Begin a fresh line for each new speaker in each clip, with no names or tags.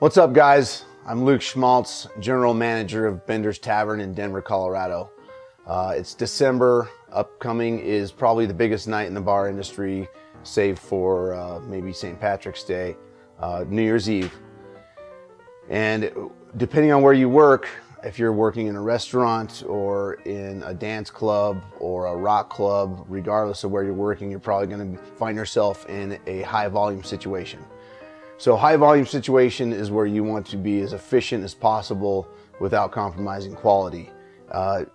What's up, guys? I'm Luke Schmaltz, General Manager of Bender's Tavern in Denver, Colorado. It's December. Upcoming is probably the biggest night in the bar industry, save for maybe St. Patrick's Day, New Year's Eve. And depending on where you work, if you're working in a restaurant or in a dance club or a rock club, regardless of where you're working, you're probably going to find yourself in a high volume situation. So high volume situation is where you want to be as efficient as possible without compromising quality. The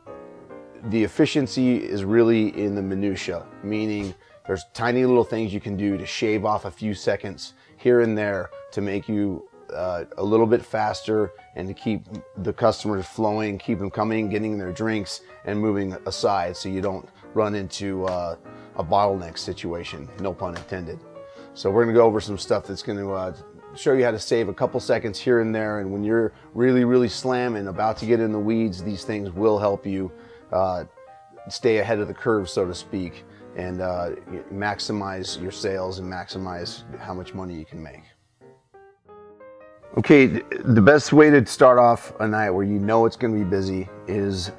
efficiency is really in the minutia, meaning there's tiny little things you can do to shave off a few seconds here and there to make you a little bit faster and to keep the customers flowing, keep them coming, getting their drinks and moving aside so you don't run into a bottleneck situation, no pun intended. So we're going to go over some stuff that's going to show you how to save a couple seconds here and there. And when you're really slamming, about to get in the weeds, these things will help you stay ahead of the curve, so to speak, and maximize your sales and maximize how much money you can make. Okay, the best way to start off a night where you know it's going to be busy is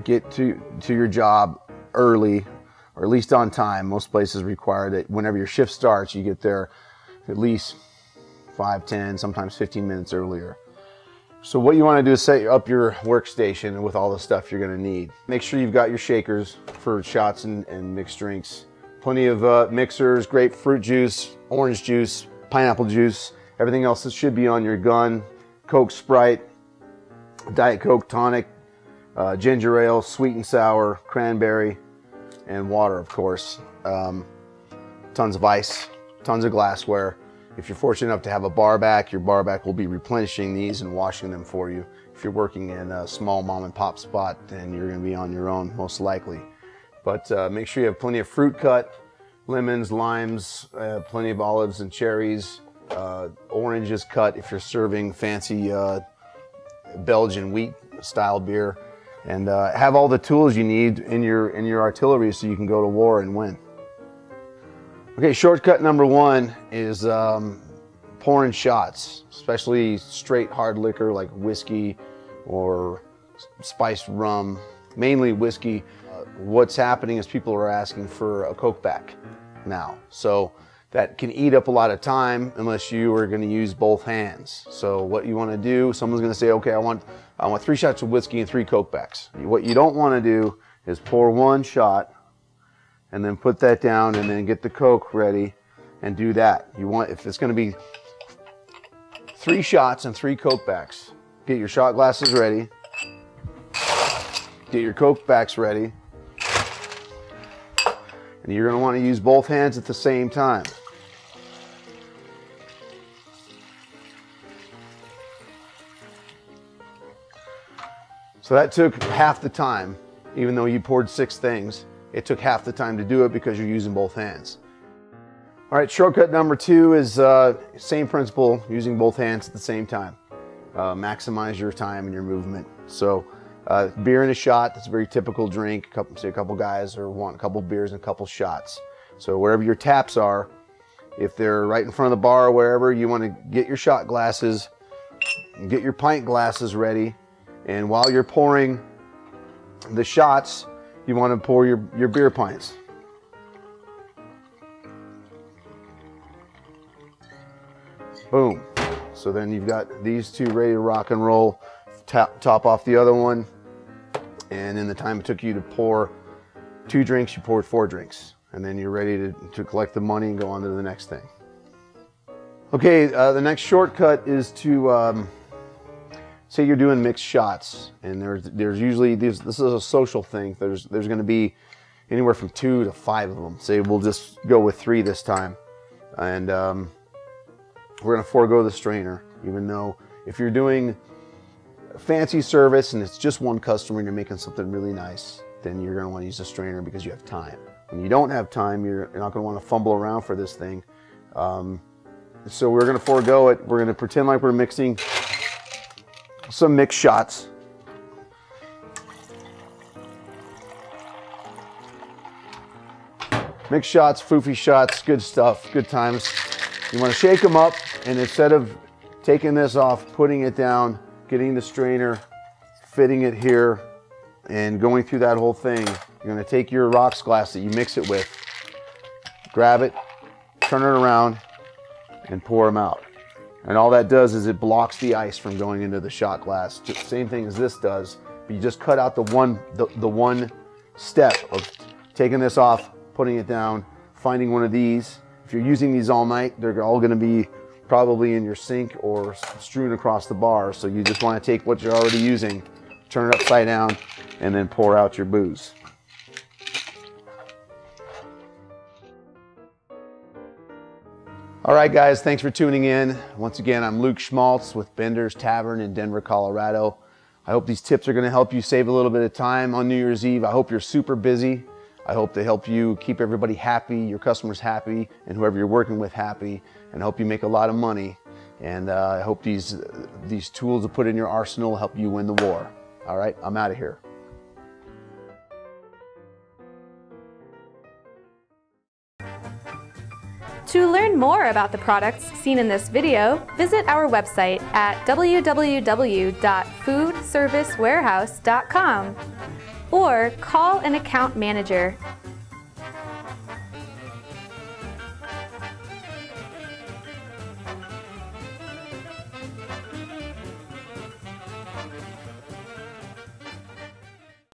get to your job early, or at least on time. Most places require that whenever your shift starts, you get there at least 5, 10, sometimes 15 minutes earlier. So what you want to do is set up your workstation with all the stuff you're going to need. Make sure you've got your shakers for shots and mixed drinks. Plenty of mixers, grapefruit juice, orange juice, pineapple juice, everything else that should be on your gun. Coke, Sprite, Diet Coke, tonic, ginger ale, sweet and sour, cranberry, and water, of course. Tons of ice, tons of glassware. If you're fortunate enough to have a bar back, your bar back will be replenishing these and washing them for you. If you're working in a small mom and pop spot, then you're going to be on your own, most likely. But make sure you have plenty of fruit cut, lemons, limes, plenty of olives and cherries, oranges cut if you're serving fancy Belgian wheat style beer. And have all the tools you need in your artillery so you can go to war and win. Okay, shortcut number one is pouring shots, especially straight hard liquor like whiskey or spiced rum, mainly whiskey. What's happening is people are asking for a Coke back now. So that can eat up a lot of time unless you are going to use both hands. So what you want to do, someone's going to say, okay, I want 3 shots of whiskey and 3 Coke backs. What you don't want to do is pour 1 shot and then put that down and then get the Coke ready and do that. You want, if it's going to be 3 shots and 3 Coke backs, get your shot glasses ready, get your Coke backs ready, and you're going to want to use both hands at the same time. So that took half the time, even though you poured 6 things. It took half the time to do it because you're using both hands. All right, shortcut number 2 is same principle, using both hands at the same time. Maximize your time and your movement. So beer and a shot, that's a very typical drink. Say a couple guys are wanting a couple beers and a couple shots. So wherever your taps are, if they're right in front of the bar or wherever, you want to get your shot glasses, get your pint glasses ready. And while you're pouring the shots, you want to pour your beer pints. Boom. So then you've got these 2 ready to rock and roll. Top off the other one. And in the time it took you to pour 2 drinks, you poured 4 drinks. And then you're ready to collect the money and go on to the next thing. Okay, the next shortcut is to say you're doing mixed shots, and there's usually this is a social thing. There's going to be anywhere from 2 to 5 of them. Say we'll just go with 3 this time, and we're going to forego the strainer. Even though if you're doing fancy service and it's just 1 customer and you're making something really nice, then you're going to want to use a strainer because you have time. When you don't have time, you're not going to want to fumble around for this thing. So we're going to forego it. We're going to pretend like we're mixing some mixed shots. Mixed shots, foofy shots, good stuff, good times. You want to shake them up, and instead of taking this off, putting it down, getting the strainer, fitting it here, and going through that whole thing. You're going to take your rocks glass that you mix it with, grab it, turn it around, and pour them out. And all that does is it blocks the ice from going into the shot glass. Just same thing as this does, but you just cut out the one step of taking this off, putting it down, finding one of these. If you're using these all night, they're all going to be probably in your sink or strewn across the bar. So you just want to take what you're already using, turn it upside down, and then pour out your booze. All right, guys, thanks for tuning in. Once again, I'm Luke Schmaltz with Bender's Tavern in Denver, Colorado. I hope these tips are going to help you save a little bit of time on New Year's Eve. I hope you're super busy. I hope they help you keep everybody happy, your customers happy, and whoever you're working with happy, and I hope you make a lot of money. And I hope these tools to put in your arsenal help you win the war. All right, I'm out of here.
To learn more about the products seen in this video, visit our website at www.foodservicewarehouse.com or call an account manager